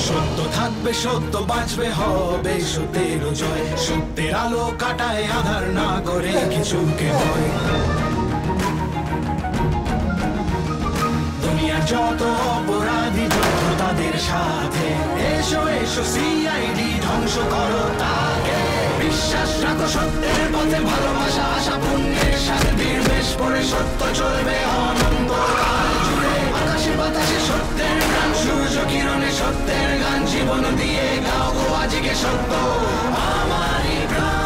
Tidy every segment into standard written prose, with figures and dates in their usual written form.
সত্য থাকবে, সত্য বাঁচবে, হবে সত্যের জয়। সত্যের আলো কাটায় আধার, না করে কিছুকে ভয়। দুনিয়ার যত অপরাধী যত তাদের সাথে, এসো এসো সিআইডি ধ্বংস করো তাকে। বিশ্বাস রাখো সত্যের পথে, ভালোবাসা আশা পুণ্যের সাথে বীর বেশ পড়ে সত্য চলবে অনন্তকাল জুড়ে। আকাশে বাতাসে সত্যের গান, সূর্য কিরণে সত্যের গান। জীবন দিয়ে গাও গো আজকে সত্য আমারই প্রাণ।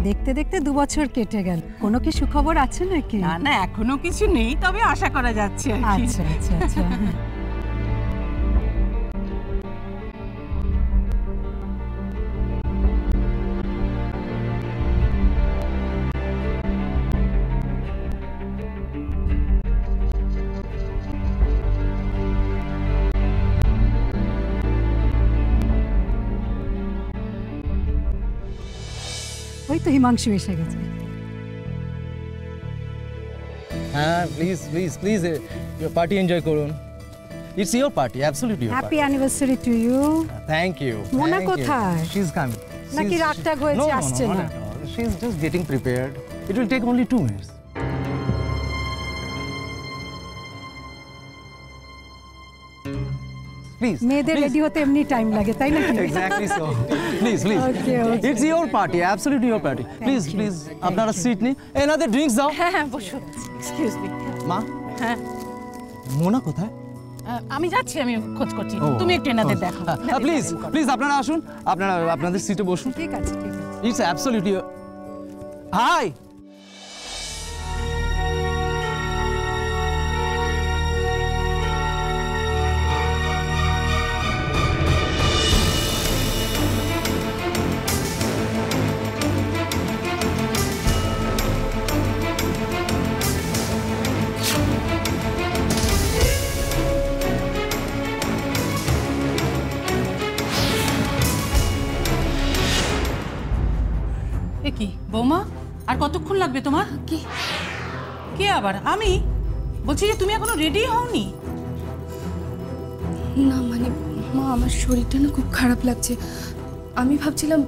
দেখতে দেখতে 2 বছর কেটে গেল, কোনো কি সুখবর আছে নাকি? না না, এখনো কিছু নেই, তবে আশা করা যাচ্ছে। আচ্ছা আচ্ছা আচ্ছা। ওই তো হিমাংশু এসে গেছে। হ্যাঁ please please please your party enjoy করুন। It's your party, absolutely your party. Happy anniversary to you. Thank you. Mona কোথায়? She's coming. নাকি রাতটাগ হয়েছে আসছে না? She's just getting prepared. It will take only 2 minutes. Please. মেয়েদের রেডি হতে এমনি time লাগে, তাই না? Exactly so. Please, please. Okay, okay. It's your party, absolutely your party. Please, please. আপনারা সিট নিন। Another drinks দাও। হ্যাঁ বসুন। Excuse me. মা, হ্যাঁ মোনা কোথায়? আমি যাচ্ছি, আমি খোঁজ করছি। তুমি একটু এনাদের দেখো। প্লিজ প্লিজ আপনারা আসুন, আপনারা আপনাদের সিটে বসুন। ঠিক আছে ঠিক আছে। It's absolutely. Hi. কি বৌমা, আর কতক্ষণ লাগবে তোমার? কি কে আবার? আমি বলছি যে তুমি এখনো রেডি হওনি? না মানে মা, আমার শরীরটা না খুব খারাপ লাগছে। আমি ভাবছিলাম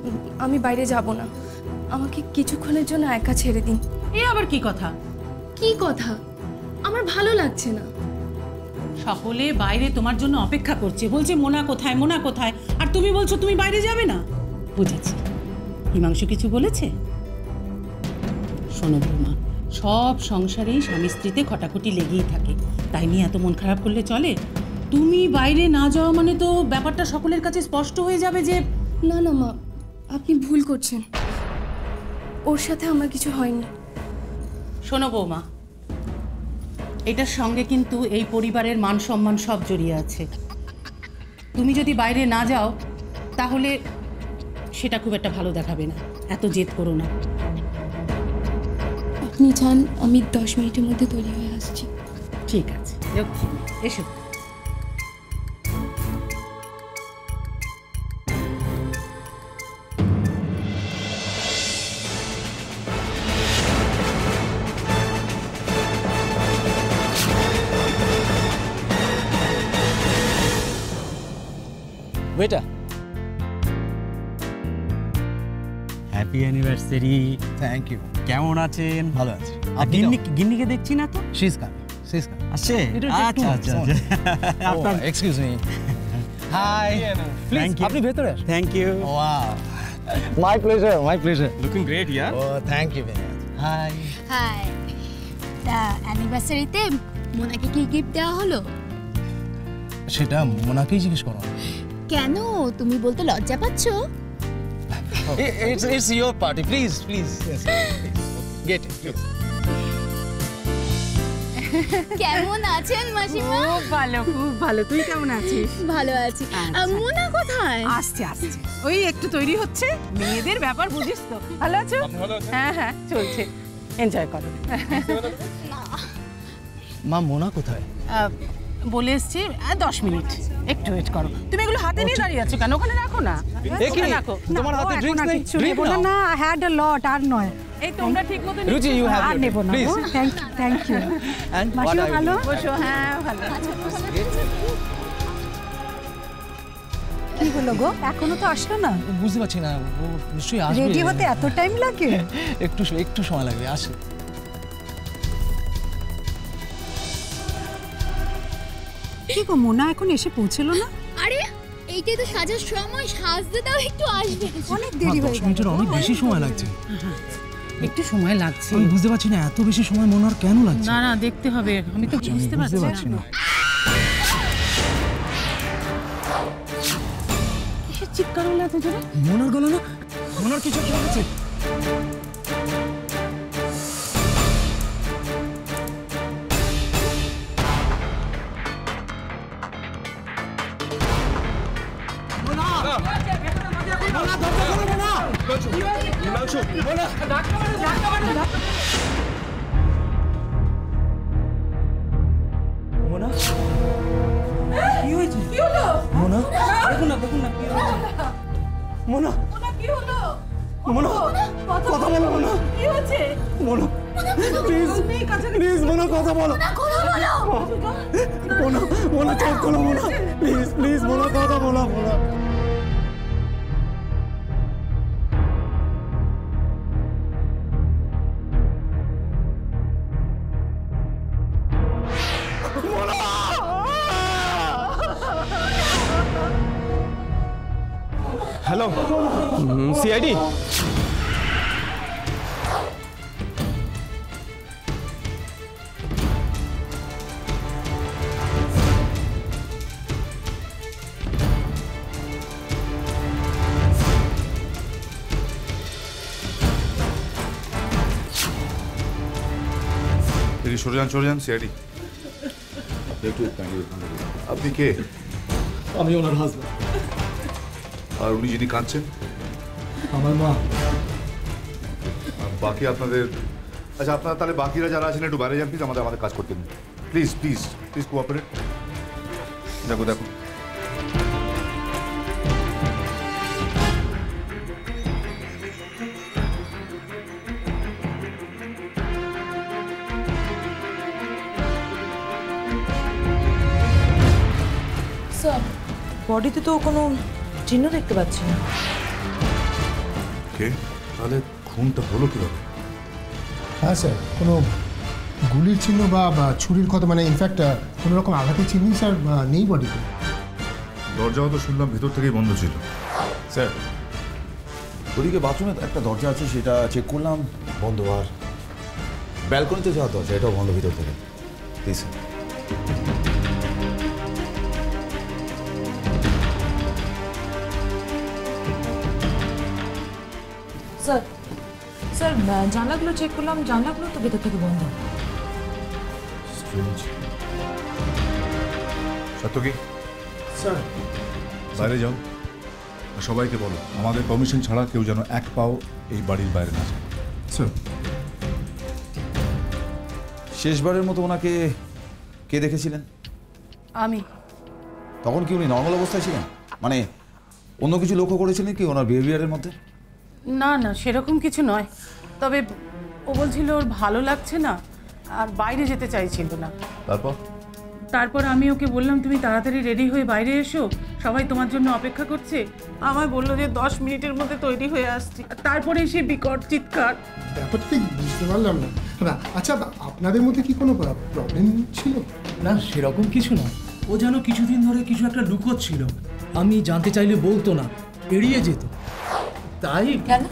আমি বাইরে যাব না, আমাকে কিছুক্ষণের জন্য একা ছেড়ে দিন। এ আবার কি কথা? কি কথা? আমার ভালো লাগছে না। সকলে বাইরে তোমার জন্য অপেক্ষা করছে, বলছে মোনা কোথায়, মোনা কোথায়, আর তুমি বলছো তুমি বাইরে যাবে না। বুঝেছি। হিমাংশু কিছু বলেছে? শোনো বৌমা, সব সংসারেই স্বামী স্ত্রীতে খটাখটি লেগেই থাকে, তাই নিয়ে এত মন খারাপ করলে চলে? তুমি বাইরে না যাওয়া মানে তো ব্যাপারটা সকলের কাছে স্পষ্ট হয়ে যাবে যে... না না মা, আপনি ভুল করছেন, ওর সাথে আমার কিছু হয়নি। শোনো বৌমা, এটার সঙ্গে কিন্তু এই পরিবারের মান সম্মান সব জড়িয়ে আছে। তুমি যদি বাইরে না যাও তাহলে সেটা খুব একটা ভালো দেখাবে না। এত জেদ করো না। আপনি যান, আমি 10 মিনিটের মধ্যে তৈরি হয়ে আসছি। ঠিক আছে, এসো। ওয়েটা, হ্যাপি অ্যানিভার্সারি। Thank you. কেমন আছেন? ভালো আছি। আর গিন্নিকে দেখছি না তো। She's coming. আসছে? আচ্ছা আচ্ছা। আপনার এক্সকিউজ মি। হাই, প্লিজ আপনি ভেতরে আসুন। Thank you. Wow, my pleasure, my pleasure. Looking great ইয়ার। Oh thank you very much. Hi hi. তা অ্যানিভার্সারিতে মোনাকে কি গিফট দেওয়া হলো? সেটা মোনাকেই জিজ্ঞেস করো। কেন, তুমি বলতে লজ্জা পাচ্ছো? It's your party, please. Yes, get it, please. কেমন আছেন মাসিমা? খুব ভালো, খুব ভালো। তুই কেমন আছিস? ভালো আছি। মোনা কোথায়? আসছে। ওই একটু তৈরি হচ্ছে, মেয়েদের ব্যাপার বুঝিস তো। ভালো আছো? হ্যাঁ, চলছে। এনজয় করো। মা মোনা কোথায়? বলে এসছি 10 মিনিট, একটু ওয়েট করো। তুমি এগুলো হাতে নিয়ে দাঁড়িয়ে আছো কেন? ওখানে রাখো না। এখানে রাখো। তোমার হাতে ড্রিঙ্কস নেই? নেবো না, না, I had a lot, আর নয়। এই তোমরা ঠিক মতো রুচি, you have আর your নেবো না, please. Thank you. And what মাসিও are you ভালো? doing? বসো। হ্যাঁ ভালো। কি হলো গো, এখনো তো আসলো না? বুঝতে পারছি না, ও নিশ্চয়ই আসবে। রেডি হতে এত টাইম লাগে? একটু সময় লাগবে, আসে। কি গো, মোনা এখন এসে পৌঁছলো না? আরে এইটাই তো সাজার সময়, সাজতে দাও একটু, আসবে। অনেক দেরি হয়ে 10 গেল। মিনিটের অনেক বেশি সময় লাগছে। একটু সময় লাগছে। আমি বুঝতে পারছি না এত বেশি সময় মোনার কেন লাগছে। না দেখতে হবে, আমি তো বুঝতে পারছি না। কিসের চিৎকার হলো এত জোরে? মোনার গলা না, মোনার কিছু একটা হয়েছে। মোনা, কি হয়েছে? মোনা, দেখুন না মোনা, মোনা, কথা বলো মোনা। মোনা, প্লিজ মোনা, কথা বলো। মোনা চোখ খোলো মোনা, প্লিজ মোনা, কথা বলো মোনা। Hello, CID? সরে যান সিআইডি। আপনি কে? আমি ওনার হাজবেন্ড। আর উনি যিনি কাঁদছেন? আমার মা। বাকি আপনাদের, আচ্ছা আপনারা তাহলে বাকিরা যারা আছেন একটু বাইরে যান প্লিজ, আমাদের কাজ করতে দিন প্লিজ কোঅপারেট। দেখো স্যার, বডিতে তো কোনো চিহ্ন দেখতে পাচ্ছি না। কে? তাহলে খুনটা হলো কিভাবে? হ্যাঁ স্যার, কোনো গুলির চিহ্ন বা ছুরির ক্ষত, মানে ইনফ্যাক্ট কোনো রকম আঘাতের চিহ্ন স্যার নেই বডিতে। দরজাও তো শুনলাম ভেতর থেকেই বন্ধ ছিল। স্যার, ওদিকে বাথরুমে একটা দরজা আছে, সেটা চেক করলাম, বন্ধ। আর ব্যালকনিতে যাওয়ার দরজা, এটাও বন্ধ ভিতর থেকে। প্লিজ স্যার, স্যার জানলাগুলো চেক করলাম, জানলাগুলো তো ভেতর থেকে বন্ধ। সত্যি স্যার, বাইরে যাও আর সবাইকে বলো আমাদের পারমিশন ছাড়া কেউ যেন এক পাও এই বাড়ির বাইরে না যায়। স্যার, শেষবারের মতো ওনাকে কে দেখেছিলেন? আমি। তখন কি উনি নর্মাল অবস্থায় ছিলেন? মানে অন্য কিছু লক্ষ্য করেছিলেন কি ওনার বিহেভিয়ারের মধ্যে? না সেরকম কিছু নয়, তবে ও বলছিল ওর ভালো লাগছে না আর বাইরে যেতে চাইছিল না। তারপর আমি ওকে বললাম তুমি তাড়াতাড়ি রেডি হয়ে বাইরে এসো, সবাই তোমার জন্য অপেক্ষা করছে। আমায় বললো যে 10 মিনিটের মধ্যে তৈরি হয়ে আসছি। তারপরে সে বিকট চিৎকার। ব্যাপারটা ঠিক বুঝতে পারলাম না। আচ্ছা, আপনাদের মধ্যে কি কোনো প্রবলেম ছিল? না, সেরকম কিছু না। ও যেন কিছুদিন ধরে কিছু একটা লুকোচ্ছিল। আমি জানতে চাইলে বলতো না, এড়িয়ে যেত। তাই কেন?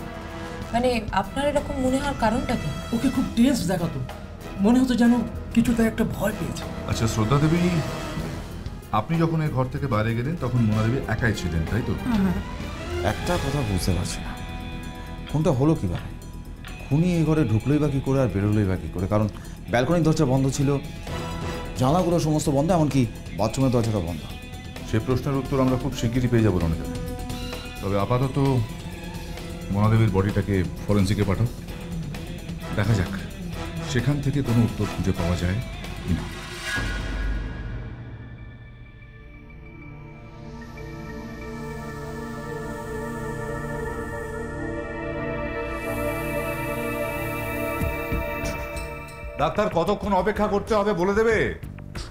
মানে আপনার এরকম মনে হওয়ার কারণটা কি? ওকে খুব টেন্স দেখাতো, মনে হতো যেন কিছুতে একটা ভয় পেয়েছে। আচ্ছা শ্রদ্ধা দেবী, আপনি যখন এই ঘর থেকে বাইরে গেলেন তখন মোনা দেবী একাই ছিলেন, তাই তো? একটা কথা বুঝতে পারছি না, কোনটা হলো কিভাবে? খুনি এই ঘরে ঢুকলোই বা কী করে আর বেরোলোই বা কী করে? কারণ ব্যালকনির দরজা বন্ধ ছিল, জানলাগুলো সমস্ত বন্ধ, এমনকি বাথরুমের দরজাটা বন্ধ। সেই প্রশ্নের উত্তর আমরা খুব শিগগিরই পেয়ে যাবো রণিতা। তবে আপাতত মোনা দেবীর বডিটাকে ফরেন্সিকে পাঠাও, দেখা যাক সেখান থেকে কোনো উত্তর খুঁজে পাওয়া যায় কিনা। ডাক্তার কতক্ষণ অপেক্ষা করতে হবে বলে দেবে?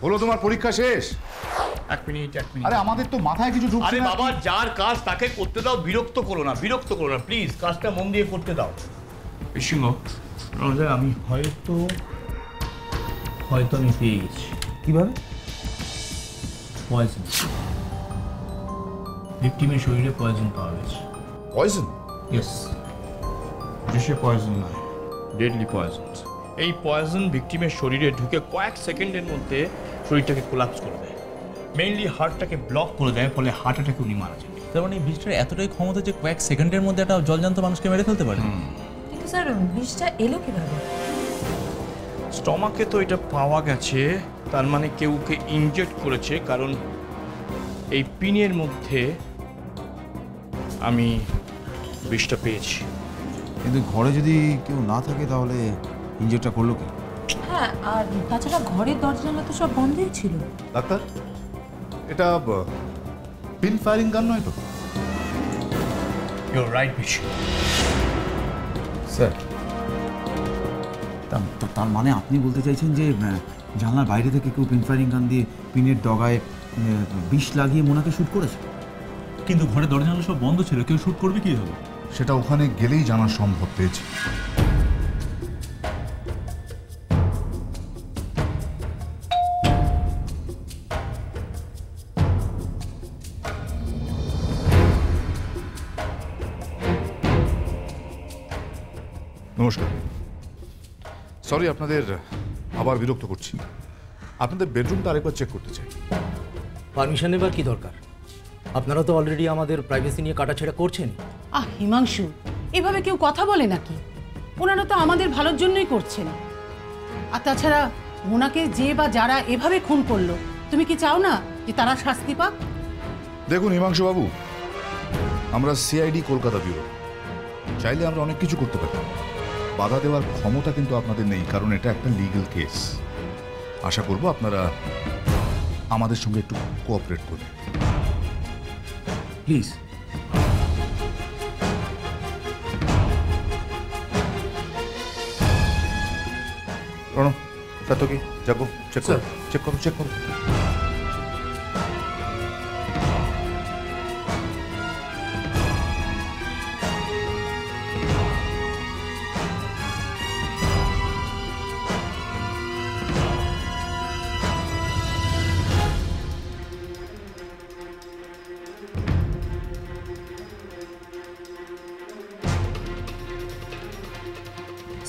হলো তোমার পরীক্ষা শেষ? এক মিনিট। আরে আমাদের তো মাথায় কিছু ঢুকছে আরে না। বাবা, যার কাজ তাকে করতে দাও, বিরক্ত করো না প্লিজ, কাজটা মন দিয়ে করতে দাও। সিংহ, আমি হয়তো আমি পেয়ে গেছি। কিভাবে? পয়জন। ভিকটিমের শরীরে পয়জন পাওয়া গেছে। পয়জন? ইয়েস, বিষে পয়জন নয়, ডেডলি পয়জন। এই পয়জন ভিকটিমের শরীরে ঢুকে কয়েক সেকেন্ডের মধ্যে শরীরটাকে কোলাপস করে দেয়, মেইনলি হার্টটাকে ব্লক করে দেয়, ফলে হার্ট অ্যাটাকে উনি মারা যান। তার মানে বিষটার এতটাই ক্ষমতা যে কয়েক সেকেন্ডের মধ্যে একটা জলজান্ত মানুষকে মেরে ফেলতে পারে। কিন্তু স্যার বিষটা এলো কিভাবে? স্টমাকে তো এটা পাওয়া গেছে, তার মানে কেউকে ইনজেক্ট করেছে, কারণ এই পিনের মধ্যে আমি বিষটা পেয়েছি। কিন্তু ঘরে যদি কেউ না থাকে তাহলে ইনজেক্টটা করলো কি? হ্যাঁ, আর তাছাড়া ঘরের দরজা তো সব বন্ধই ছিল। ডাক্তার, এটা পিন ফায়ারিং গান নয় তো? You right Bishu. স্যার, তার মানে আপনি বলতে চাইছেন যে জানলার বাইরে থেকে কেউ পিন ফায়ারিং গান দিয়ে পিনের ডগায় বিষ লাগিয়ে মোনাকে শ্যুট করেছে? কিন্তু ঘরে দরজা সব বন্ধ ছিল, কেউ শ্যুট করবে কি হবে? সেটা ওখানে গেলেই জানা সম্ভব পেয়েছি। নমস্কার, সরি আপনাদের আবার বিরক্ত করছি। আপনাদের বেডরুমটা আরেকবার চেক করতে চাই। পারমিশন নেবার কি দরকার? আপনারা তো অলরেডি আমাদের প্রাইভেসি নিয়ে কাটাছেড়া করছেন। হিমাংশু, এভাবে কেউ কথা বলে নাকি? ওনারা তো আমাদের ভালোর জন্যই করছেন। আর তাছাড়া ওনাকে যে বা যারা এভাবে খুন করলো, তুমি কি চাও না যে তারা শাস্তি পাক? দেখুন হিমাংশু বাবু, আমরা সিআইডি কলকাতা ব্যুরো, চাইলে আমরা অনেক কিছু করতে পারি। বাধা দেওয়ার ক্ষমতা কিন্তু আপনাদের নেই, কারণ এটা একটা লিগ্যাল কেস। আশা করব আপনারা আমাদের সঙ্গে একটু কোঅপারেট করবেন, প্লিজ। প্রণব, সাতকি, যাবো, চেক করো।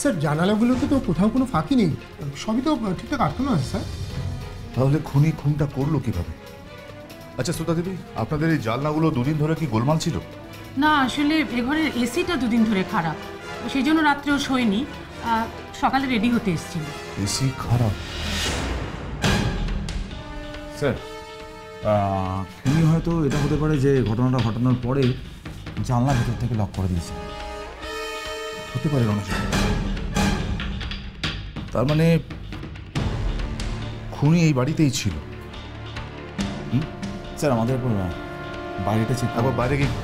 স্যার, জানালাগুলোতে তো কোথাও কোনো ফাঁকি নেই, সবই তো ঠিকঠাক আটকানো আছে স্যার। তাহলে খুনটা করলো কিভাবে? আচ্ছা সুতা দেবী, আপনাদের এই জানলাগুলো দুদিন ধরে কি গোলমাল ছিল? না, আসলে এ ঘরের এসিটা দুদিন ধরে খারাপ, সেই জন্য রাত্রেও শোয়নি, সকালে রেডি হতে এসেছিল। এসি খারাপ? স্যার, খুনি হয়তো এটা হতে পারে যে ঘটনাটা ঘটানোর পরে জানলা ভিতর থেকে লক করে দিয়েছে। হতে পারে রমেশ। তার মানে খুনি এই বাড়িতেই ছিল। স্যার, আমাদের বাইরেটা চেক আবার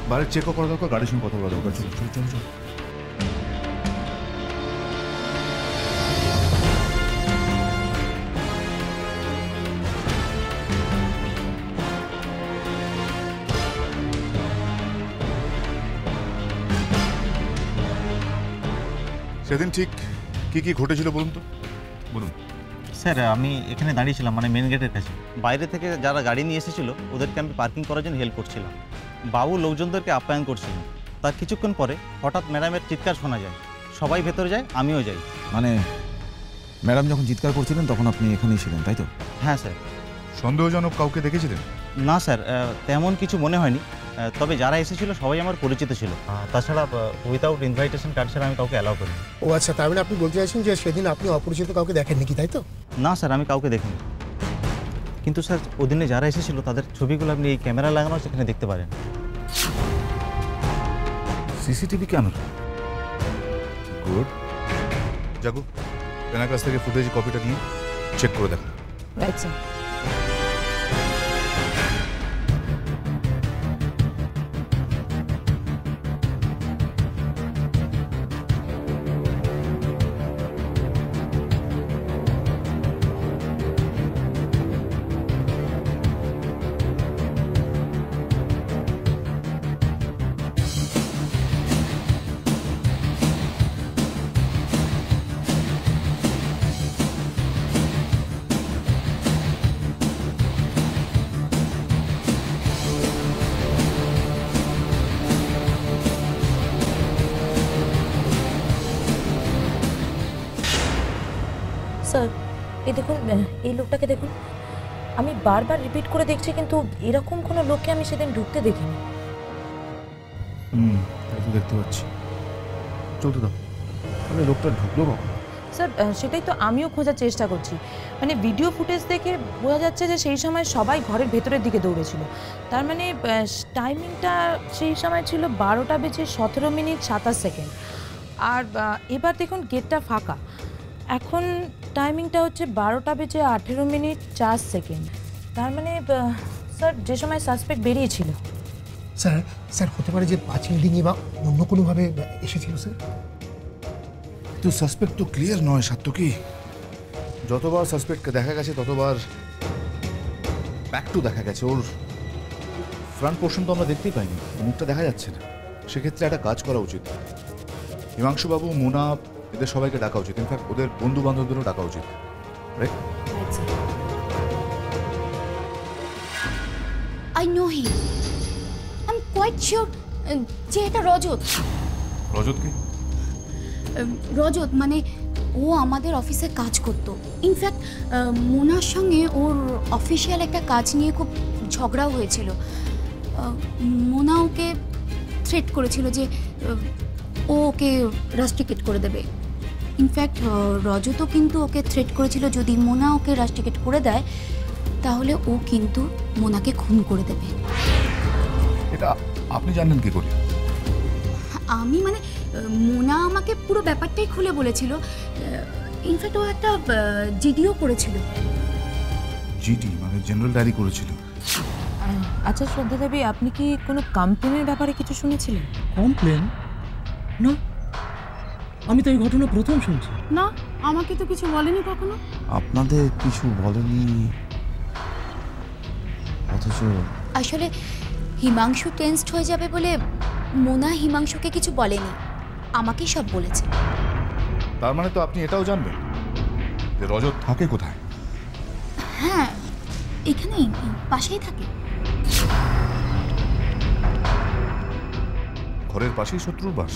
বাইরে চেক করা দরকার, গাড়ির সঙ্গে কথা বলা দরকার। চল। সেদিন ঠিক কি ঘটেছিল বলুন তো, বলুন। স্যার, আমি এখানে দাঁড়িয়েছিলাম, মানে মেন গেটের কাছে। বাইরে থেকে যারা গাড়ি নিয়ে এসেছিল ওদেরকে আমি পার্কিং করার জন্য হেল্প করছিলাম। বাবু লোকজনদেরকে আপ্যায়ন করছিলেন। তার কিছুক্ষণ পরে হঠাৎ ম্যাডামের চিৎকার শোনা যায়। সবাই ভেতরে যায়, আমিও যাই। মানে ম্যাডাম যখন চিৎকার করছিলেন তখন আপনি এখানেই ছিলেন, তাই তো? হ্যাঁ স্যার। সন্দেহজনক কাউকে দেখেছিলেন? না স্যার, তেমন কিছু মনে হয়নি। তবে যারা এসেছিল সবাই আমার পরিচিত ছিল। তাছাড়া উইদাউট ইনভাইটেশন কার্ড ছাড়া আমি কাউকে অ্যালাউ করি। ও আচ্ছা, তার মানে আপনি বলতে চাইছেন যে সেদিন আপনি অপরিচিত কাউকে দেখেননি কি, তাই তো? না স্যার, আমি কাউকে দেখিনি। কিন্তু স্যার, ওদিনে যারা এসেছিল তাদের ছবিগুলো আপনি এই ক্যামেরা লাগানো সেখানে দেখতে পারেন। CCTV camera? গুড। জাগো, এনার কাছ থেকে ফুটেজ কপিটা নিয়ে চেক করে দেখো। Right sir. স্যার এই দেখুন, এই লোকটাকে দেখুন। আমি বারবার রিপিট করে দেখছি, কিন্তু এরকম কোনো লোককে আমি সেদিন ঢুকতে দেখিনি। তাই তো দেখতে পাচ্ছি। চলতে দাও। তাহলে লোকটা ঢুকলো কখন? স্যার সেটাই তো আমিও খোঁজার চেষ্টা করছি। মানে ভিডিও ফুটেজ দেখে বোঝা যাচ্ছে যে সেই সময় সবাই ঘরের ভেতরের দিকে দৌড়েছিল। তার মানে টাইমিংটা সেই সময় ছিল 12:17:27। আর এবার দেখুন গেটটা ফাঁকা। এখন টাইমিংটা হচ্ছে 12:18:04। তার মানে স্যার যে সময় সাসপেক্ট বেরিয়েছিল। স্যার স্যার হতে পারে যে পাঁচিল ডিঙিয়ে বা অন্য কোনোভাবে এসেছিল স্যার। তো সাসপেক্ট তো ক্লিয়ার নয় সাত্তকী। যতবার সাসপেক্টকে দেখা গেছে ততবার ব্যাক টু দেখা গেছে। ওর ফ্রন্ট পোর্শন তো আমরা দেখতেই পাইনি, মুখটা দেখা যাচ্ছে না। সেক্ষেত্রে একটা কাজ করা উচিত। হিমাংশুবাবু, মোনা, এদের সবাইকে ডাকা উচিত। ইনফ্যাক্ট ওদের বন্ধু বান্ধবদেরও ডাকা উচিত। Right? I know him. I am quite sure যে এটা রজত। রজত কি? রজত মানে ও আমাদের অফিসে কাজ করত। ইনফ্যাক্ট মোনার সঙ্গে ওর অফিসিয়াল একটা কাজ নিয়ে খুব ঝগড়াও হয়েছিল। মোনা ওকে থ্রেট করেছিল যে ও ওকে রাস্ট্রিকেট করে দেবে। ইনফ্যাক্ট রজতও কিন্তু ওকে থ্রেট করেছিল যদি মোনা ওকে রাস্ট্রিকেট করে দেয় তাহলে ও কিন্তু মোনাকে খুন করে দেবে। এটা আপনি জানেন কি করে? আমি মানে মোনা আমাকে পুরো ব্যাপারটাই খুলে বলেছিল। ইনফ্যাক্ট ও একটা জিডিও করেছিল। জিডি মানে জেনারেল ডায়েরি করেছিল? আচ্ছা শ্রদ্ধা দেবী, আপনি কি কোনো কমপ্লেনের ব্যাপারে কিছু শুনেছিলেন? কমপ্লেন? না, আমি তো এই ঘটনা প্রথম শুনছি। না, আমাকে তো কিছু বলেনি কখনো। আপনাদের কিছু বলেনি? অথচ আসলে হিমাংশু টেন্সড হয়ে যাবে বলে মোনা হিমাংশুকে কিছু বলেনি, আমাকেই সব বলেছে। তার মানে তো আপনি এটাও জানবেন যে রজত থাকে কোথায়? হ্যাঁ, এখানেই পাশেই থাকে। ঘরের পাশেই শত্রুর বাস?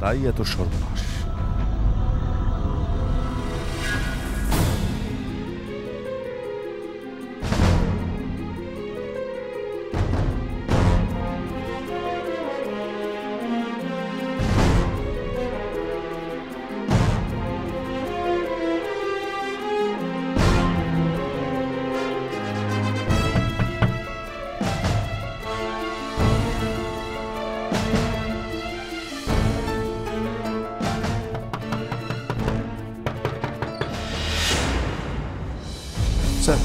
তাই এত সর্বনাশ। স্যার,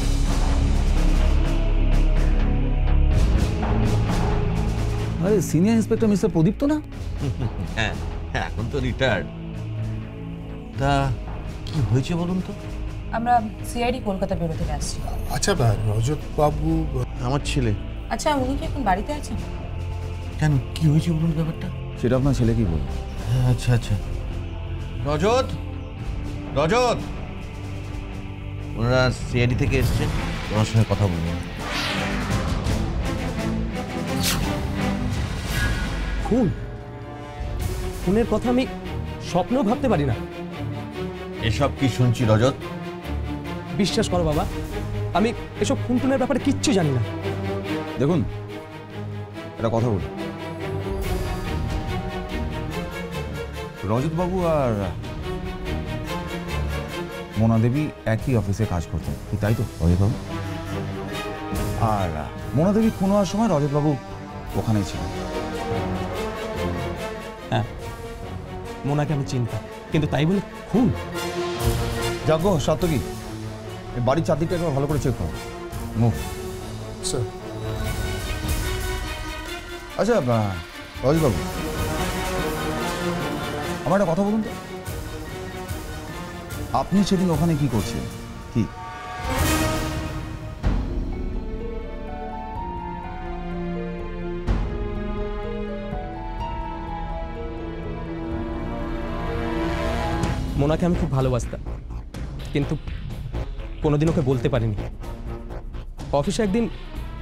আরে সিনিয়র ইন্সপেক্টর মিস্টার প্রদীপ তো না? হ্যাঁ, এখন তো রিটায়ার্ড। তা কি হয়েছে বলুন তো? আমরা সিআইডি কলকাতা ব্যুরো থেকে আসছি। আচ্ছা রজত বাবু আমার ছেলে। আচ্ছা উনি কি এখন বাড়িতে আছেন? কেন, কি হয়েছে বলুন ব্যাপারটা? সেটা আপনার ছেলে কি বলবে? আচ্ছা আচ্ছা। রজত, রজত, ওনারা সিআইডি থেকে এসছেন, ওনার সঙ্গে কথা বলুন। খুন? খুনের কথা আমি স্বপ্নেও ভাবতে পারি না। এসব কি শুনছি রজত? বিশ্বাস করো বাবা, আমি এসব খুন টুনের ব্যাপারে কিচ্ছু জানি না। দেখুন, একটা কথা বলি। রজতবাবু আর মোনা দেবী একই অফিসে কাজ করতেন, কি তাই তো রজতবাবু? আর মোনা দেবী খুন হওয়ার সময় রজতবাবু ওখানেই ছিলেন। হ্যাঁ, মোনাকে আমি চিনতাম, কিন্তু তাই বলে খুন? যাক গো সাত্তকী, বাড়ির চারদিকটা একবার ভালো করে চেক করো। মুখ স্যার। আচ্ছা রজতবাবু, আমার একটা কথা বলুন তো, আপনি সেদিন ওখানে কি করছেন? কি মোনাকে আমি খুব ভালোবাসতাম, কিন্তু কোনোদিন ওকে বলতে পারিনি। অফিসে একদিন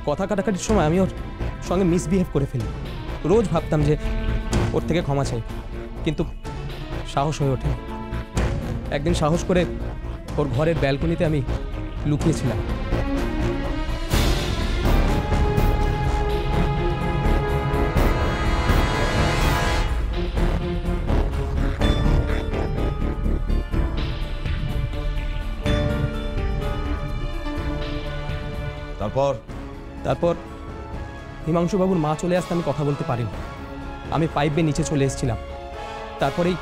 কথা কাটাকাটির সময় আমি ওর সঙ্গে মিসবিহেভ করে ফেলি। রোজ ভাবতাম যে ওর থেকে ক্ষমা চাই, কিন্তু সাহস হয়ে ওঠে। একদিন সাহস করে ওর ঘরের ব্যালকনিতে আমি লুকিয়েছিলাম। তারপর হিমাংশুবাবুর মা চলে আসতে আমি কথা বলতে পারিনি। আমি পাইপ বেয়ে নিচে চলে এসেছিলাম। তারপরেই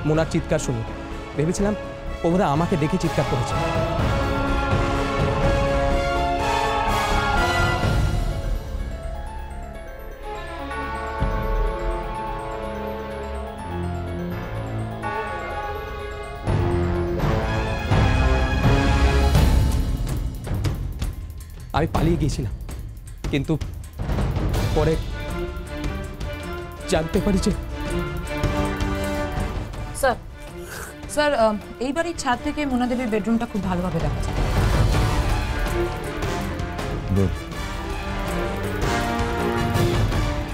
মোনার চিৎকার শুনি। ভেবেছিলাম ওরা আমাকে দেখে চিৎকার করেছে। আমি পালিয়ে গিয়েছিলাম, কিন্তু পরে জানতে পারি যে স্যার স্যার এই বাড়ির ছাদ থেকে মোনা দেবীর বেডরুমটা খুব ভালোভাবে দেখা যায়।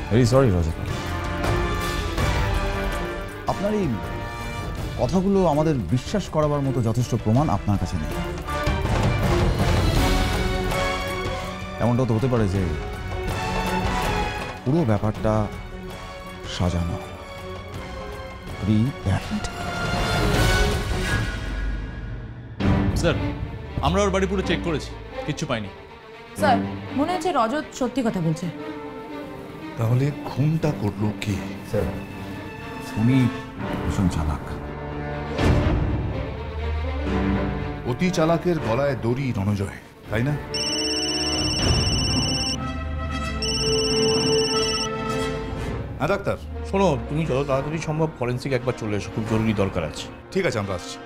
ভেরি সরি রজত, আপনার এই কথাগুলো আমাদের বিশ্বাস করাবার মতো যথেষ্ট প্রমাণ আপনার কাছে নেই। এমনটাও তো হতে পারে যে পুরো ব্যাপারটা সাজানো। স্যার আমরা ওর বাড়ি পুরো চেক করেছি, কিচ্ছু পাইনি। স্যার মনে হচ্ছে রজত সত্যি কথা বলছে। তাহলে খুনটা করলো কে? স্যার উনি ভীষণ চালাক। অতি চালাকের গলায় দড়ি রণজয়, তাই না? হ্যাঁ ডাক্তার। শোনো, তুমি যত তাড়াতাড়ি সম্ভব ফরেন্সিক একবার চলে এসো, খুব জরুরি দরকার আছে। ঠিক আছে, আমরা আসছি।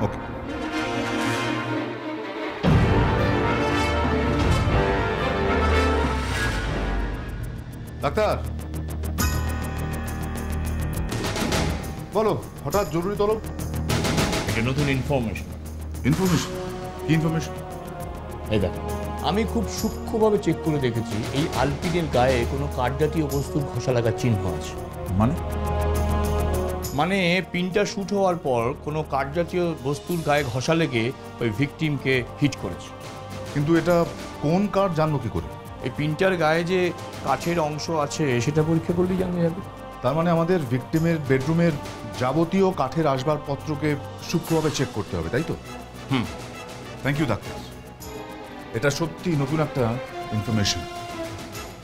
ওকে। ডাক্তার বলো, হঠাৎ জরুরি তলব? একটা নতুন ইনফরমেশন। ইনফরমেশন? কি ইনফরমেশন? এই দেখো, আমি খুব সূক্ষ্মভাবে চেক করে দেখেছি এই আলপিনের গায়ে কোনো কাঠজাতীয় বস্তুর ঘষা লাগার চিহ্ন আছে। মানে পিনটা শুট হওয়ার পর কোনো কাঠজাতীয় বস্তুর গায়ে ঘষা লেগে ওই ভিকটিমকে হিট করেছে। কিন্তু এটা কোন কাঠ জানবো কি করে? এই পিনটার গায়ে যে কাঠের অংশ আছে সেটা পরীক্ষা করলেই জানা যাবে। তার মানে আমাদের ভিকটিমের বেডরুমের যাবতীয় কাঠের আসবাবপত্রকে সূক্ষ্মভাবে চেক করতে হবে, তাই তো? থ্যাংক ইউ ডাক্তার, এটা সত্যি নতুন একটা information.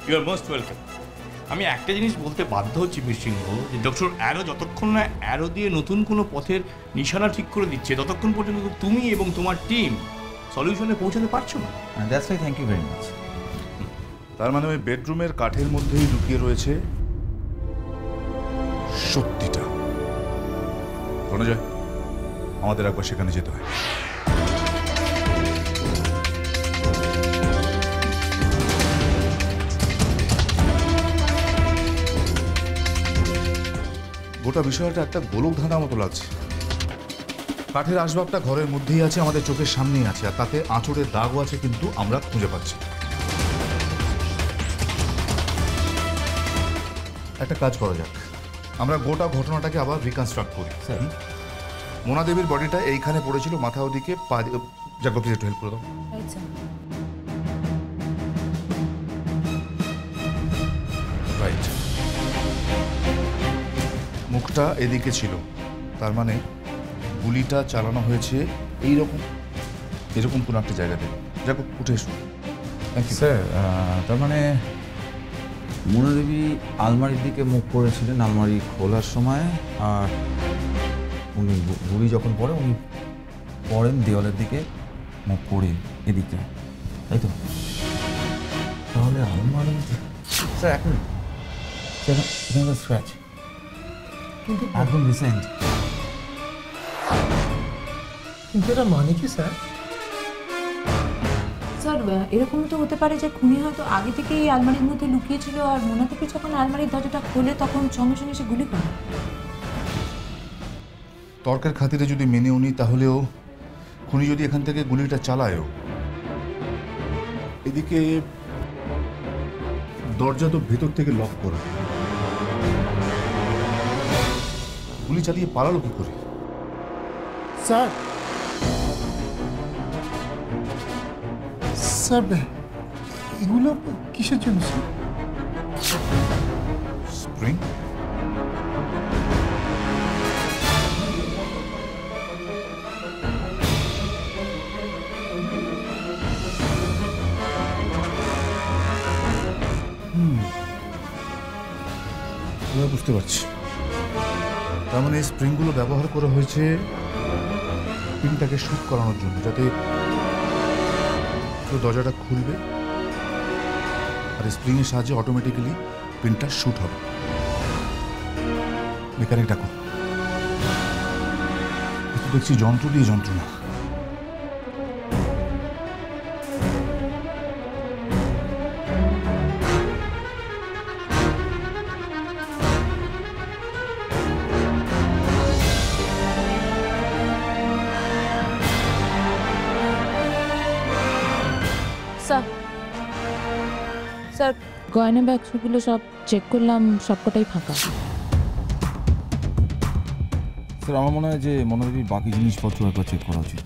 You are most welcome. আমি একটা জিনিস বলতে বাধ্য হচ্ছি সিংহ, যে ডক্টর অ্যারো যতক্ষণ না অ্যারো দিয়ে নতুন কোনো পথের নিশানা ঠিক করে দিচ্ছে ততক্ষণ পর্যন্ত তুমি এবং তোমার টিম সলিউশনে পৌঁছাতে পারছো না। That's why thank you very much. তার মানে ওই বেডরুমের কাঠের মধ্যেই লুকিয়ে রয়েছে সত্যিটা। রণজয়, আমাদের একবার সেখানে যেতে হয়। গোটা বিষয়টা একটা গোলক ধাঁধার মতো লাগছে। কাঠের আসবাবটা ঘরের মধ্যেই আছে, আমাদের চোখের সামনেই আছে, আর তাতে আঁচড়ের দাগও আছে, কিন্তু আমরা খুঁজে পাচ্ছি। একটা কাজ করা যাক, আমরা গোটা ঘটনাটাকে আবার রিকনস্ট্রাক্ট করি। মোনা দেবীর বডিটা এইখানে পড়েছিল, মাথা ওদিকে, পা যাক, প্লিজ একটু হেল্প করে দাও। রাইট, মুখটা এদিকে ছিল, তার মানে গুলিটা চালানো হয়েছে এরকম কোনো একটা জায়গাতে। যাক, উঠে এসো। Thank you sir. তার মানে মোনা দেবী আলমারির দিকে মুখ করেছিলেন আলমারি খোলার সময়, আর উনি গুলি যখন পড়ে উনি পড়েন দেওয়ালের দিকে মুখ করে এদিকে, তাই তো? তাহলে আলমারি স্যার এখন স্ক্র্যাচ কিন্তু একদম রিসেন্ট। কিন্তু এটা মানে কি স্যার? স্যার এরকম তো হতে পারে যে খুনি হয়তো আগে থেকেই আলমারির মধ্যে লুকিয়েছিল, আর মোনা দেবী যখন আলমারির দরজাটা খোলে তখন সঙ্গে সঙ্গে সে গুলি করে। তর্কের খাতিরে যদি মেনেও নি, তাহলেও খুনি যদি এখান থেকে গুলিটা চালায়ও, এদিকে দরজা তো ভেতর থেকে লক করা। গুলি চালিয়ে পালালো কি করে? স্যার স্যার এগুলো কিসের জন্য স্যার? স্প্রিং? বুঝতে পারছি। তার মানে এই স্প্রিংগুলো ব্যবহার করা হয়েছে পিনটাকে শুট করানোর জন্য, যাতে কেউ দরজাটা খুলবে আর স্প্রিংয়ের সাহায্যে অটোমেটিক্যালি পিনটা শুট হবে। মেকানিক ডাকো। দেখছি যন্ত্র দিয়ে যন্ত্রণা। স্যার গয়না বাক্সগুলো সব চেক করলাম, সবকটাই ফাঁকা। স্যার আমার মনে হয় যে মনোদেবীর বাকি জিনিসপত্র একবার চেক করা উচিত।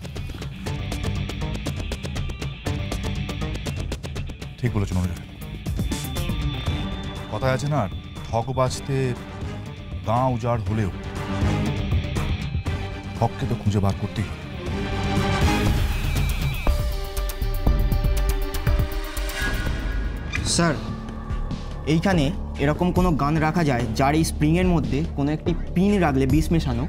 ঠিক বলেছেন মনোজ। কথায় আছে না, ঠক বাজতে গাঁ উজাড় হলেও ঠককে তো খুঁজে বার করতেই হবে। স্যার এইখানে এরকম কোনো গান রাখা যায় যার এই স্প্রিংয়ের মধ্যে কোনো একটি পিন রাখলে বিষ মেশানো,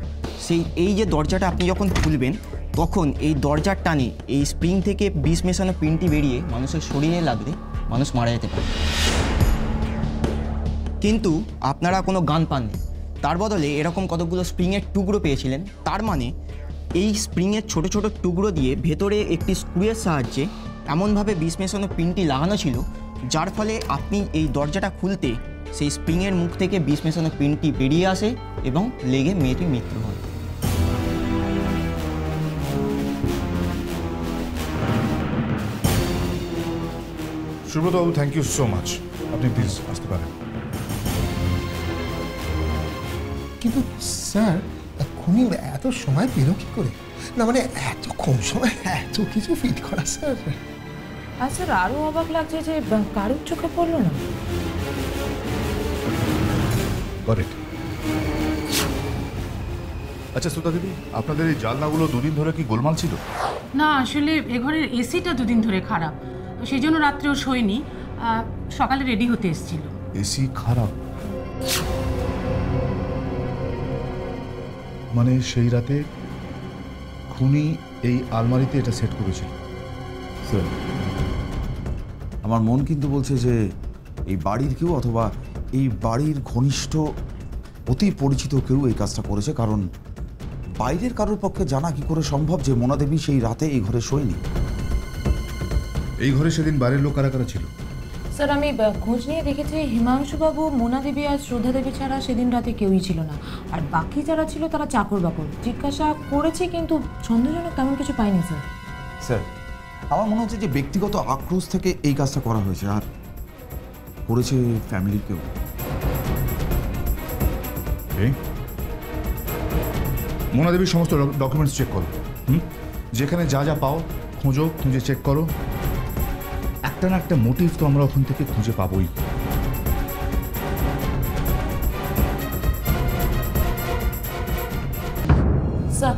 সেই এই যে দরজাটা আপনি যখন খুলবেন তখন এই দরজার টানে এই স্প্রিং থেকে বিষ মেশানো পিনটি বেরিয়ে মানুষের শরীরে লাগলে মানুষ মারা যেতে পারে। কিন্তু আপনারা কোনো গান পাননি, তার বদলে এরকম কতগুলো স্প্রিংয়ের টুকরো পেয়েছিলেন। তার মানে এই স্প্রিংয়ের ছোট ছোট টুকরো দিয়ে ভেতরে একটি স্ক্রুয়ের সাহায্যে এমনভাবে বিষ মেশানো পিনটি লাগানো ছিল, যার ফলে আপনি এই দরজাটা খুলতে সেই স্প্রিংয়ের মুখ থেকে বিষ মেশানো পিনটি বেরিয়ে আসে এবং লেগে মেয়েটির মৃত্যু হয়। সুব্রতবাবু, থ্যাংক ইউ সো মাচ। আপনি প্লিজ আসতে পারেন। কিন্তু স্যার খুনি এত সময় পেল কি করে? না মানে এত কম সময় এত কিছু ফিট করা স্যার। আর স্যার আরও অবাক লাগছে যে কারোর চোখে পড়লো না। আচ্ছা সুতা দিদি, আপনাদের এই জানলাগুলো দুদিন ধরে কি গোলমাল ছিল? না, আসলে এ ঘরের এসিটা দুদিন ধরে খারাপ, তো সেই জন্য রাত্রেও শোয়নি, সকালে রেডি হতে এসেছিল। এসি খারাপ মানে সেই রাতে খুনি এই আলমারিতে এটা সেট করেছিল? স্যার আমার মন কিন্তু বলছে যে এই বাড়ির কেউ অথবা এই বাড়ির ঘনিষ্ঠ অতি পরিচিত কেউ এই কাজটা করেছে, কারণ বাইরের কারোর পক্ষে জানা কি করে সম্ভব যে মোনাদেবী সেই রাতে এই ঘরে শোয়নি? এই ঘরে সেদিন বাইরের লোক কারা কারা ছিল? স্যার আমি খোঁজ নিয়ে দেখেছি হিমাংশুবাবু, মোনাদেবী আর শ্রদ্ধা দেবী ছাড়া সেদিন রাতে কেউই ছিল না। আর বাকি যারা ছিল তারা চাকর বাকর। জিজ্ঞাসা করেছি কিন্তু সন্দেহজনক তেমন কিছু পাইনি স্যার। স্যার আমার মনে হচ্ছে যে ব্যক্তিগত আক্রোশ থেকে এই কাজটা করা হয়েছে, আর করেছে ফ্যামিলির কেউ। মোনাদেবীর সমস্ত ডকুমেন্টস চেক করো। যেখানে যা যা পাও খোঁজো, খুঁজে চেক করো। একটা না একটা মোটিভ তো আমরা ওখান থেকে খুঁজে পাবোই। স্যার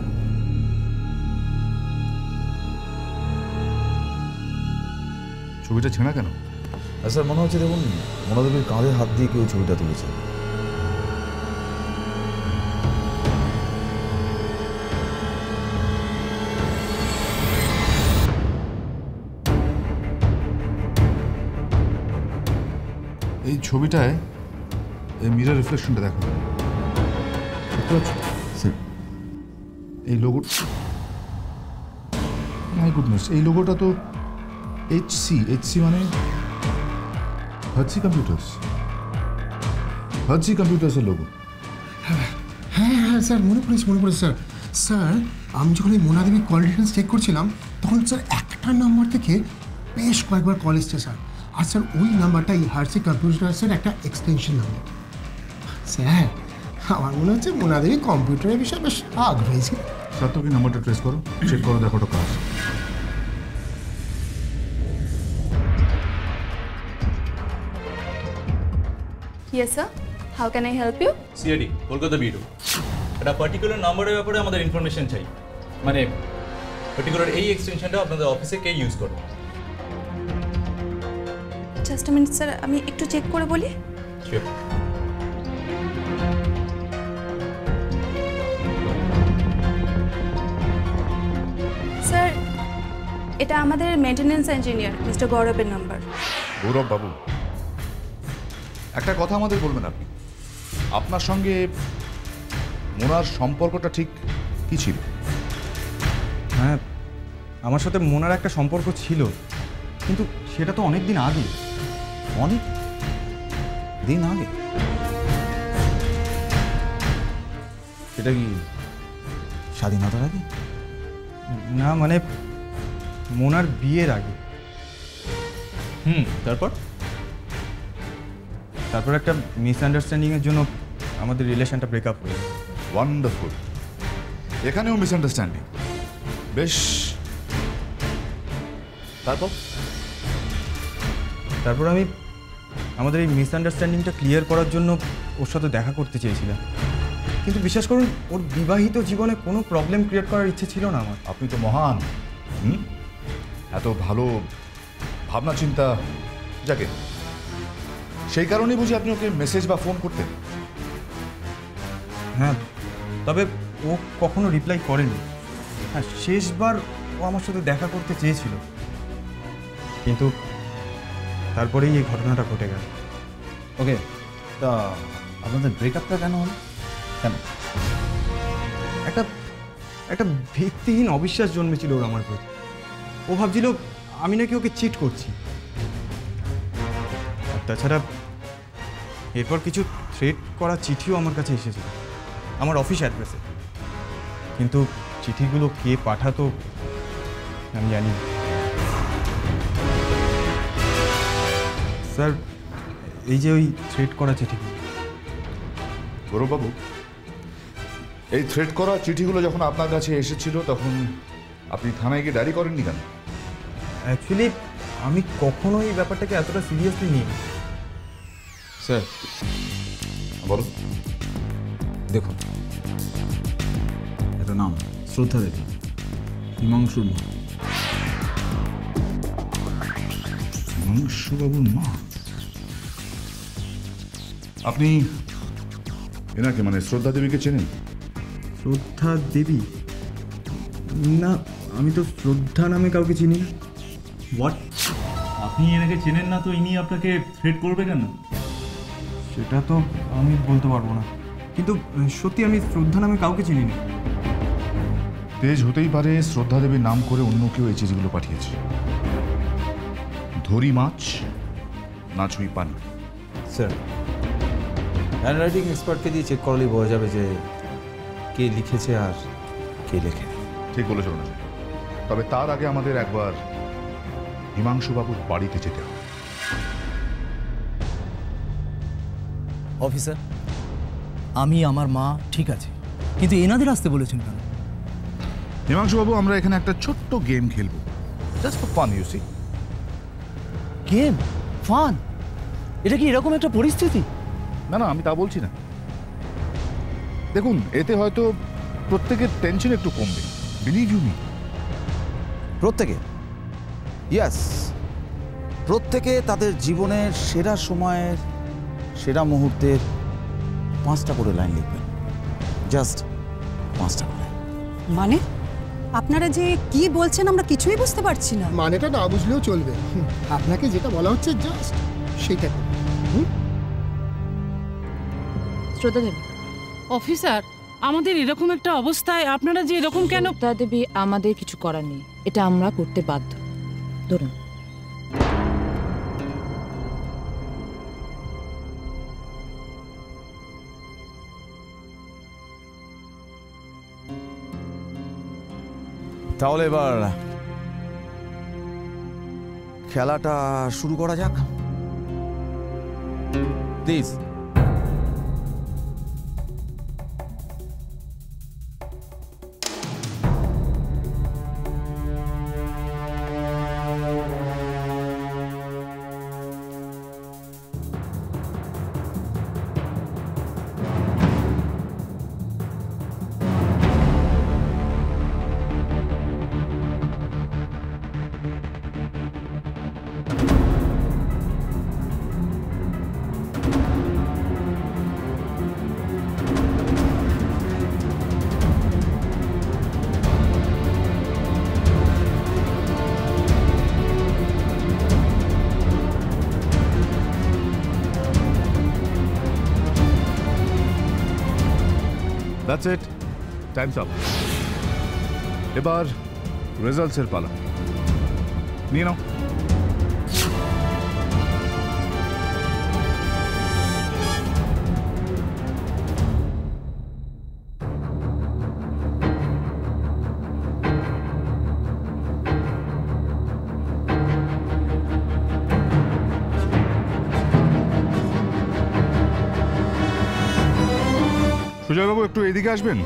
ছবিটা ছেঁড়া কেন? স্যার মনে হচ্ছে দেখুন মোনাদেবীর কাঁধে হাত দিয়ে কেউ ছবিটা তুলেছে। এই ছবিটায় এই মিরর রিফ্লেকশনটা দেখো, দেখতে পাচ্ছ? এই লোগো, মাই গুডনেস, এই লোগোটা তো এইচসি মানে হাজি কম্পিউটার্স, হাজি কম্পিউটার্সের লোগো। হ্যাঁ হ্যাঁ স্যার, মনে পড়েছে স্যার। স্যার আমি যখন এই মোনাদেবীর কল ডিটেলস চেক করছিলাম তখন স্যার একটা নাম্বার থেকে বেশ কয়েকবার কল এসছে স্যার। আর স্যার ওই নাম্বারটা ইহার্সি কম্পিউটার্সের একটা এক্সটেনশন নাম্বার। স্যার আমার মনে হচ্ছে মোনাদেবী কম্পিউটারের বিষয়ে বেশ আগ্রহী ছিল। স্যার তোকে নাম্বারটা ট্রেস করো, চেক করো, দেখো তো কাজ। Yes sir, how can I help you? CID Kolkata bureau, একটা পার্টিকুলার নাম্বারের ব্যাপারে আমাদের ইনফরমেশন চাই, মানে পার্টিকুলার এই এক্সটেনশনটা আপনাদের অফিসে কে ইউজ করে? জাস্ট আ মিনিট স্যার, আমি একটু চেক করে বলি। শিওর। স্যার এটা আমাদের মেইনটেনেন্স ইঞ্জিনিয়ার মিস্টার গৌরবের নাম্বার। গৌরব বাবু, একটা কথা আমাদের বলবেন আপনি, আপনার সঙ্গে মোনার সম্পর্কটা ঠিক কি ছিল? হ্যাঁ, আমার সাথে মোনার একটা সম্পর্ক ছিল, কিন্তু সেটা তো অনেক দিন আগে। অনেক দিন আগে? সেটা কি স্বাধীনতার আগে? না, মানে মোনার বিয়ের আগে। তারপর একটা মিসআন্ডারস্ট্যান্ডিংয়ের জন্য আমাদের রিলেশনটা ব্রেকআপ হয়ে যায়। ওয়ান্ডারফুল। এখানেও মিসআন্ডারস্ট্যান্ডিং, বেশ। তারপর আমি আমাদের এই মিসআন্ডারস্ট্যান্ডিংটা ক্লিয়ার করার জন্য ওর সাথে দেখা করতে চেয়েছিলাম, কিন্তু বিশ্বাস করুন ওর বিবাহিত জীবনে কোনো প্রবলেম ক্রিয়েট করার ইচ্ছে ছিল না আমার। আপনি তো মহান, এত ভালো ভাবনা চিন্তা, যাকে সেই কারণেই বুঝি আপনি ওকে মেসেজ বা ফোন করতেন? হ্যাঁ, তবে ও কখনো রিপ্লাই করেনি। হ্যাঁ, শেষবার ও আমার সাথে দেখা করতে চেয়েছিল, কিন্তু তারপরেই এই ঘটনাটা ঘটে গেল। ওকে, তা আপনাদের ব্রেকআপটা কেন হলো? কেন? একটা ভিত্তিহীন অবিশ্বাস জন্মেছিল ওর আমার প্রতি। ও ভাবছিল আমি নাকি ওকে চিট করছি। আর তাছাড়া এরপর কিছু থ্রেট করা চিঠিও আমার কাছে এসেছিল আমার অফিস অ্যাড্রেসে, কিন্তু চিঠিগুলো কে পাঠাতো আমি জানি না। স্যার, এই যে ওই থ্রেট করা চিঠিগুলো। গৌরববাবু, এই থ্রেট করা চিঠিগুলো যখন আপনার কাছে এসেছিল তখন আপনি থানায় গিয়ে ডায়েরি করেননি কেন? অ্যাকচুয়ালি আমি কখনো এই ব্যাপারটাকে এতটা সিরিয়াসলি নিইনি। স্যার বলো। দেখুন, এটা নাম শ্রদ্ধা দেবী, হিমাংশুর মা। হিমাংশুবাবুর মা? আপনি এনাকে মানে শ্রদ্ধা দেবীকে চেনেন? শ্রদ্ধা দেবী? না, আমি তো শ্রদ্ধা নামে কাউকে চিনি না। হোয়াট? আপনি এনাকে চেনেন না তো ইনি আপনাকে থ্রেট করবে কেন? সেটা তো আমি বলতে পারবো না, কিন্তু সত্যি আমি শ্রদ্ধা নামে কাউকে চিনি না। তেজ হতেই পারে শ্রদ্ধা দেবীর নাম করে অন্য কেউ এই চিঠিগুলো পাঠিয়েছে। ধরি মাছ না ছুঁই পানি। স্যার, হ্যান্ড রাইটিং এক্সপার্টকে দিয়ে চেক করালেই বোঝা যাবে যে কে লিখেছে আর কে লেখে। ঠিক বলেছ না, তবে তার আগে আমাদের একবার হিমাংশুবাবুর বাড়িতে যেতে হবে। অফিসার, আমি আমার মা ঠিক আছে, কিন্তু এনাদের আসতে বলেছেন কেন? হিমাংশুবাবু, আমরা এখানে একটা ছোট্ট গেম খেলবো, just for fun, you see. Game? Fun? এটা কি এরকম একটা পরিস্থিতি? না না, আমি তা বলছি না। দেখুন, এতে হয়তো প্রত্যেকের টেনশন একটু কমবে, বিলিভ ইউ মি। প্রত্যেকে? ইয়াস, প্রত্যেকে তাদের জীবনের সেরা সময়ের সেরা মুহূর্তের 5টা করে লাইন লিখবেন, জাস্ট 5টা করে। মানে আপনারা যে কি বলছেন আমরা কিছুই বুঝতে পারছি না। মানেটা না বুঝলেও চলবে, আপনাকে যেটা বলা হচ্ছে জাস্ট সেটা। শ্রদ্ধা দেবী। অফিসার, আমাদের এরকম একটা অবস্থায় আপনারা যে এরকম কেন? শ্রদ্ধা দেবী, আমাদের কিছু করার নেই, এটা আমরা করতে বাধ্য। ধরুন। তাহলে এবার খেলাটা শুরু করা যাক please. That's it. Time's up. এবার রেজাল্টসের পালা। নিয়ে নাও। সুজয়বাবু একটু এদিকে আসবেন।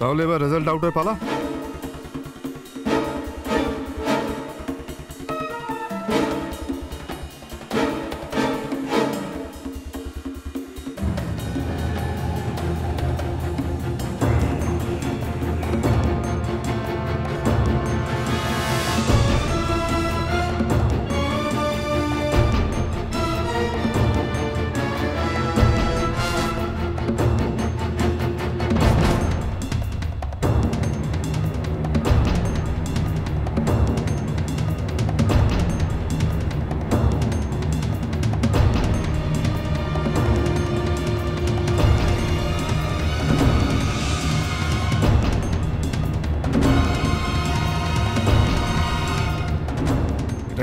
তাহলে এবার রেজাল্ট আউটের পালা।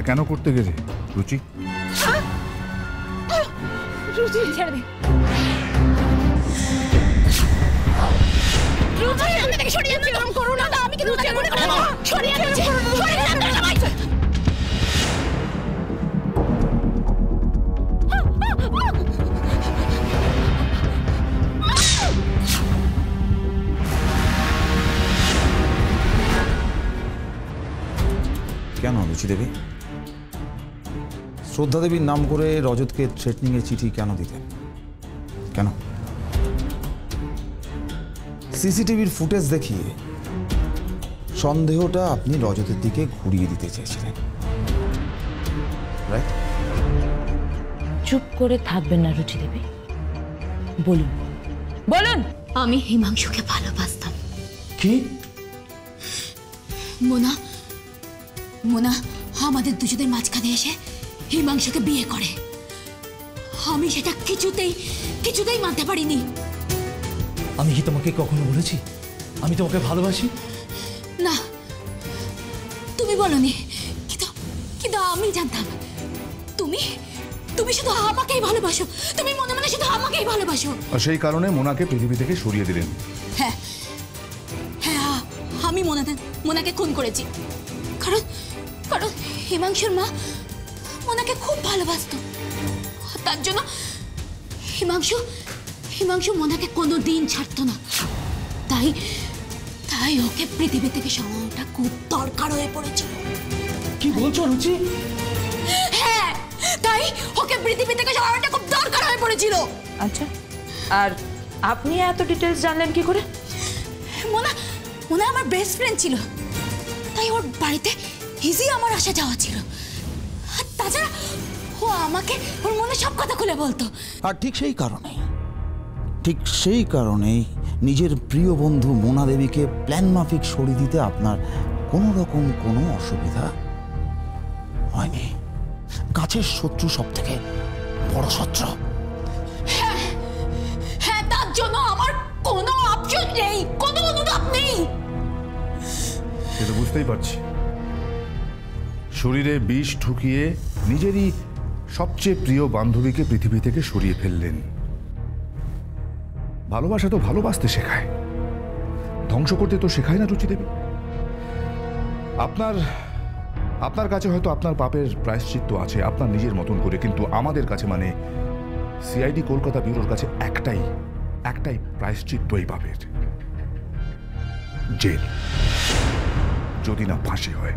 কেন করতে গেলে রুচি? রুচি ছেড়ে দে। রুচি আমি থেকে সরিয়ে দিচ্ছি। এরকম করো না। আমি কিন্তু তাকে মনে করব। সরিয়ে দিচ্ছি। সরিয়ে দিলাম না সবাই। কেন রুচি দেবী? শ্রদ্ধা দেবীর নাম করে রজতকে থ্রেটনিংয়ের চিঠি কেন দিতেন? কেন? সিসিটিভির ফুটেজ দেখিয়ে সন্দেহটা আপনি রজতের দিকে ঘুরিয়ে দিতে চেয়েছিলেন, রাইট? চুপ করে থাকবেন না রুচি দেবী, বলুন বলুন। আমি হিমাংশুকে ভালোবাসতাম। কি? মোনা মোনা আমাদের দুজনের মাঝখানে এসে হিমাংশুকে বিয়ে করে। আমি সেটা কিছুতেই মানতে পারিনি। আমি কি তোমাকে কখনো বলেছি আমি তোমাকে ভালোবাসি? না, তুমি বলনি, কিন্তু আমি জানতাম তুমি শুধু আমাকেই ভালোবাসো। তুমি মনে মনে শুধু আমাকেই ভালোবাসো। আর সেই কারণে মোনাকে পৃথিবী থেকে সরিয়ে দিলেন। হ্যাঁ হ্যাঁ, আমি মোনাকে খুন করেছি। কারণ হিমাংশুর মা মোনাকে খুব ভালোবাসতো। তার জন্য হিমাংশু মোনাকে কোনোদিন ছাড়তো না। তাই ওকে পৃথিবী থেকে সরানোটা খুব দরকার হয়ে পড়েছিল। কি বলছো রুচি? হ্যাঁ, তাই ওকে পৃথিবী থেকে সরানোটা খুব দরকার হয়ে পড়েছিল। আচ্ছা, আর আপনি এত ডিটেইলস জানলেন কি করে? মোনা আমার বেস্ট ফ্রেন্ড ছিল, তাই ওর বাড়িতে ইজি আমার আসা যাওয়া ছিল। আর তাছাড়া ও আমাকে ওর মনে সব কথা খুলে বলতো। আর ঠিক সেই কারণেই নিজের প্রিয় বন্ধু মোনা দেবীকে প্ল্যান মাফিক সরিয়ে দিতে আপনার কোনো রকম কোনো অসুবিধা হয়নি। কাছের শত্রু সব থেকে বড় শত্রু। হ্যাঁ, তার জন্য আমার কোনো অপশন নেই, কোনো অনুতাপ নেই। সেটা বুঝতেই পারছি। শরীরে বিষ ঢুকিয়ে নিজেরই সবচেয়ে প্রিয় বান্ধবীকে পৃথিবী থেকে সরিয়ে ফেললেন। ভালোবাসা তো ভালোবাসতে শেখায়, ধ্বংস করতে তো শেখায় না রুচি দেবী। আপনার কাছে হয়তো আপনার পাপের প্রায়শ্চিত্ত আছে আপনার নিজের মতন করে, কিন্তু আমাদের কাছে মানে সিআইডি কলকাতা ব্যুরোর কাছে একটাই প্রায়শ্চিত্ত এই পাপের, জেল, যদি না ফাঁসি হয়।